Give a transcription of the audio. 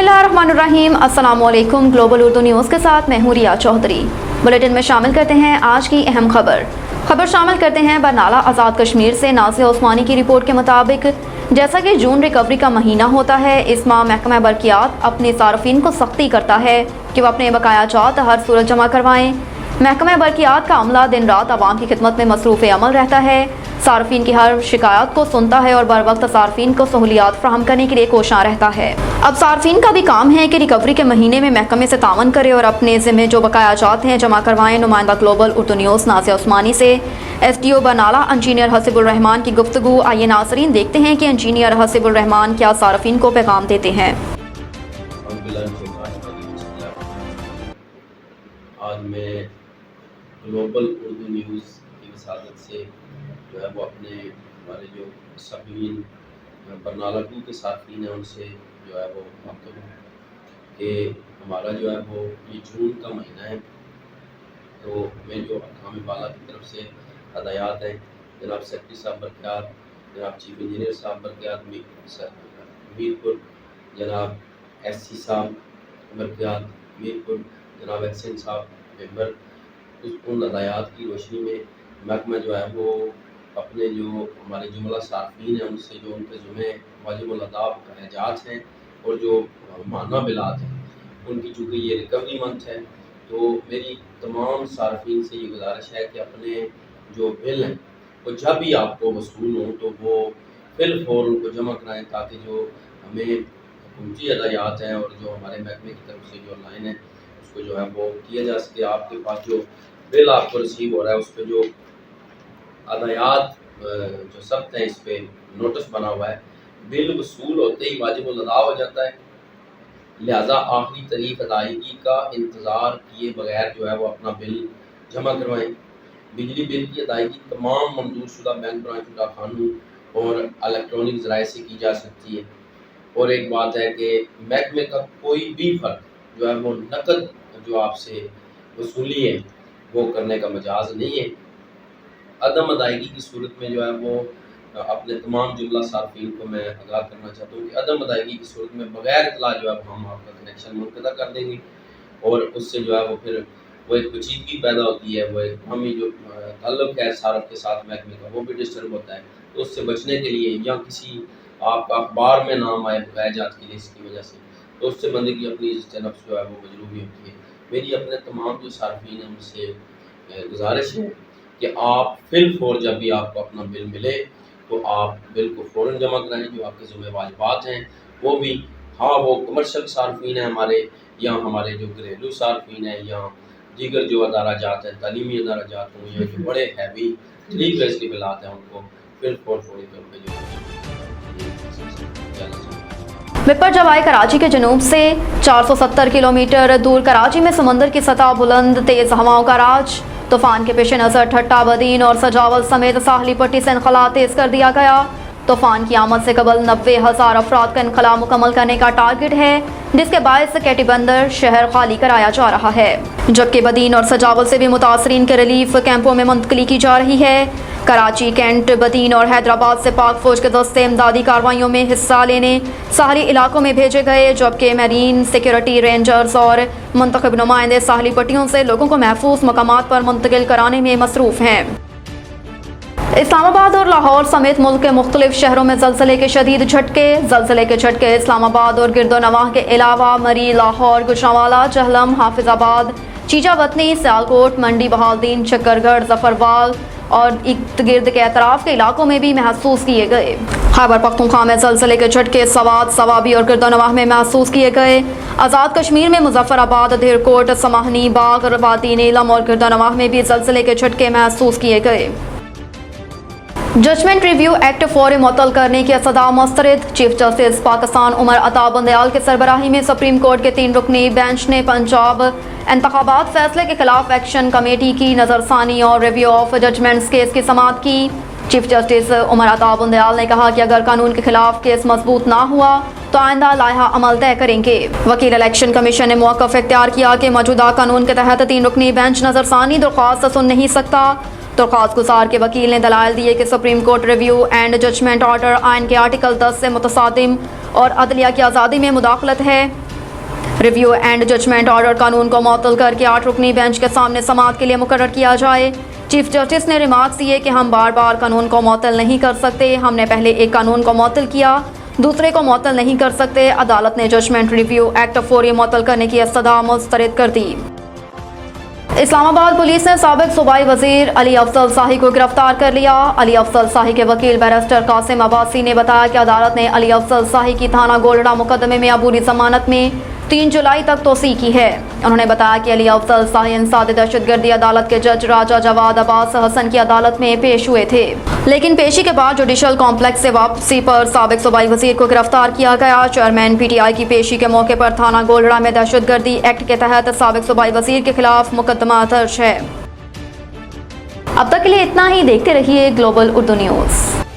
बिस्मिल्लाहिर्रहमानिर्रहीम। अस्सलाम वालेकुम। ग्लोबल उर्दू न्यूज़ के साथ मैं हूं रिया चौधरी। बुलेटिन में शामिल करते हैं आज की अहम खबर शामिल करते हैं बरनाला आज़ाद कश्मीर से नाज़िया उस्मानी की रिपोर्ट के मुताबिक जैसा कि जून रिकवरी का महीना होता है, इस माह महकमा बरकियात अपने सार्फिन को सख्ती करता है कि वह अपने बकाया जात हर सूरत जमा करवाएं। महकमा बरकियात का अमला दिन रात आवाम की खिदमत में मसरूफ़ अमल रहता है, सार्फिन की हर शिकायत को सुनता है और बर वक्त सार्फिन को सहूलियात फराहम करने के लिए कोशां रहता है। अब सार्फिन का भी काम है कि रिकवरी के महीने में महकमे से तावन करे और अपने ज़िम्मे जो बकाया जात हैं जमा करवाएं। नुमाइंदा ग्लोबल उर्दू न्यूज़ नाज़िया उस्मानी से SDO बरनाला इंजीनियर हसीबुर रहमान की गुफ्तगू। आइए नाज़रीन देखते हैं कि इंजीनियर हसीबुर रहमान क्या सार्फिन को पैगाम देते हैं। आज मैं ग्लोबल उर्दू न्यूज़ की वसादत से जो है वो अपने हमारे जो सार्फिन बरनाला 2 के सार्फिन हैं उनसे जो है वो मुखातिब हूँ कि हमारा जो है वो ये जून का महीना है, तो मैं जो अहकाम बाला की तरफ से हदायत हैं, जनाब सेक्रेटरी साहब बरकियात, जनाब चीफ इंजीनियर साहब बरकियात मीरपुर, जनाब SC साहब बरकियात मीरपुर, जनाब SN साहब मेंबर, उन हदायत की रोशनी में महकमा जो है वो अपने जो हमारे जुमला सार्फिन हैं उनसे जो उनके जुमे वाजिबुल अदा खराजात हैं और जो माना बिलात हैं उनकी, चूँकि ये रिकवरी मंथ है तो मेरी तमाम सार्फिन से ये गुजारिश है कि अपने जो बिल हैं वो जब भी आपको वसूल हो तो वो फिल फौर उनको जमा कराएँ, ताकि जो हमें हुकूमती हदायत हैं और जो हमारे महकमे की तरफ से जो लाइन है उसको जो है वो किया जा सके। आपके पास जो बिल आपको रिसीव हो रहा है उस पर जो अदायात जो सख्त हैं इस पे नोटिस बना हुआ है, बिल वसूल होते ही वाजिबुल अदा हो जाता है, लिहाजा आखिरी तारीख अदायगी का इंतज़ार किए बगैर जो है वो अपना बिल जमा करवाएं। बिजली बिल की अदायगी तमाम मंजूर शुदा बैंक ब्रांच कानून और इलेक्ट्रॉनिक ज़राए से की जा सकती है। और एक बात है कि महकमे का कोई भी फ़र्क जो है वो नकद जो आपसे वसूली है वो करने का मजाज नहीं है। अदम अदायगी की सूरत में जो है वो अपने तमाम जुमला सार्फिन को मैं आगाह करना चाहता हूँ कि अदम अदायगी की सूरत में बगैर इतला जो है हम आपका कनेक्शन मुनक़दा कर देंगे और उससे जो है वो फिर वो एक पेचीदगी पैदा होती है, वो एक हमें जो ताल्लुक़ है सारफ के साथ महकमे का वो भी डिस्टर्ब होता है। तो उससे बचने के लिए या किसी आपका अखबार में नाम आए बकाया जात की लिस्ट की वजह से, तो उससे बंदे की अपनी नफ्स जो है वो मजरूबी होती है। मेरी अपने तमाम जो सार्फिन हैं उनसे गुजारिश है कि आप फिल फौर जब भी आपको अपना बिल मिले तो आप बिल को फ़ौरन जमा कराएं। जो आपके ज़िम्मे वाजिबात हैं वो भी, हाँ वो कमर्शल सार्फिन हैं हमारे, या हमारे जो घरेलू सार्फिन हैं, या दीगर जो अदारा जात हैं, तालीमी अदारा जात हों, या जो बड़े हैवी 3 फेज़ के बिलात हैं उनको फिल फौर फौरी तौर पर जो विपर जवाई कराची के जनूब से 470 किलोमीटर दूर कराची में समंदर की सतह बुलंद, तेज हवाओं का राज। तूफान के पेश नज़र ठट्टा बदीन और सजावल समेत साहली पट्टी से इनखला तेज कर दिया गया। तूफान की आमद से कबल 90,000 अफराद का इनखला मुकम्मल करने का टारगेट है, जिसके बायस कैटी बंदर शहर खाली कराया जा रहा है, जबकि बदीन और सजावल से भी मुतासरीन के रिलीफ कैंपों में मुंतकली की जा रही है। कराची, कैंट, बदीन और हैदराबाद से पाक फौज के दस्ते इमदादी कार्रवाइयों में हिस्सा लेने साहली इलाकों में भेजे गए, जबकि मैरीन सिक्योरिटी रेंजर्स और मुंतखब नुमाइंदे साहली पट्टियों से लोगों को महफूज मकामात पर मुंतकिल कराने में मसरूफ़ हैं। इस्लामाबाद और लाहौर समेत मुल्क के मुख्तलिफ शहरों में ज़लज़ले के शदीद झटके इस्लामाबाद और गिरदोनवाह के अलावा मरी, लाहौर, गुजरांवाला, जहलम, हाफिजाबाद, चीजावतनी, सियालकोट, मंडी, बहाउद्दीन, चक्करगढ़, जफरवाल और इर्द गिर्द के अतराफ के इलाकों में भी महसूस किए गए। खैबर पख्तूनख्वा में ज़लज़ले के झटके सवात, सवाबी और गिरदोनवाह में महसूस किए गए। आज़ाद कश्मीर में मुजफ्फराबाद, धीरकोट, समाहनी, बाग, वादी नीलम और गिरदोनवाह में भी ज़लज़ले के झटके महसूस किए गए। जजमेंट रिव्यू एक्ट फौरी मुअत्तल करने की सदा मुस्तरद। चीफ जस्टिस पाकिस्तान उमर अता बंदयाल के सरबराही में सुप्रीम कोर्ट के 3 रुकनी बेंच ने पंजाब इंतखाबात फैसले के खिलाफ एक्शन कमेटी की नज़रसानी और रिव्यू ऑफ जजमेंट्स केस की समाअत की। चीफ जस्टिस उमर अता बंदयाल ने कहा कि अगर कानून के खिलाफ केस मजबूत ना हुआ तो आइंदा लायहा अमल तय करेंगे। वकील इलेक्शन कमीशन ने मौक़िफ़ इख्तियार किया कि मौजूदा कानून के तहत 3 रुकनी बेंच नज़रसानी दरख्वास्त सुन नहीं सकता। दरख्वास्त गुजार के वकील ने दलाइल दिए कि supreme court review and judgment order आइन के आर्टिकल 10 से मुतसादिम और अदलिया की आज़ादी में मुदाखलत है। रिव्यू एंड जजमेंट ऑर्डर कानून को मुअत्तल करके 8 रुकनी बेंच के सामने समाअत के लिए मुकर्रर किया जाए। चीफ जस्टिस ने रिमार्क्स दिए कि हम बार बार कानून को मुअत्तल नहीं कर सकते, हमने पहले एक कानून को मुअत्तल किया, दूसरे को मुअत्तल नहीं कर सकते। अदालत ने जजमेंट रिव्यू एक्ट फौरी मुअत्तल करने की इस्तदा मुस्तरद कर दी। इस्लामाबाद पुलिस ने साबिक सूबाई वजीर अली अफजल शाही को गिरफ्तार कर लिया। अली अफजल शाही के वकील बैरिस्टर कासिम अब्बासी ने बताया कि अदालत ने अली अफजल शाही की थाना गोलड़ा मुकदमे में अबूरी जमानत में 3 जुलाई तक तोसी की है। उन्होंने बताया कि अली अफजल शाही इंसाद दहशतगर्दी अदालत के जज राजा जवाद अब्बास हसन की अदालत में पेश हुए थे, लेकिन पेशी के बाद जुडिशल कॉम्प्लेक्स से वापसी पर साबिक सूबाई वजीर को गिरफ्तार किया गया। चेयरमैन PTI की पेशी के मौके पर थाना गोलड़ा में दहशतगर्दी एक्ट के तहत साबिक सूबाई वजीर के खिलाफ मुकदमा दर्ज है। अब तक के लिए इतना ही। देखते रहिए ग्लोबल उर्दू न्यूज़।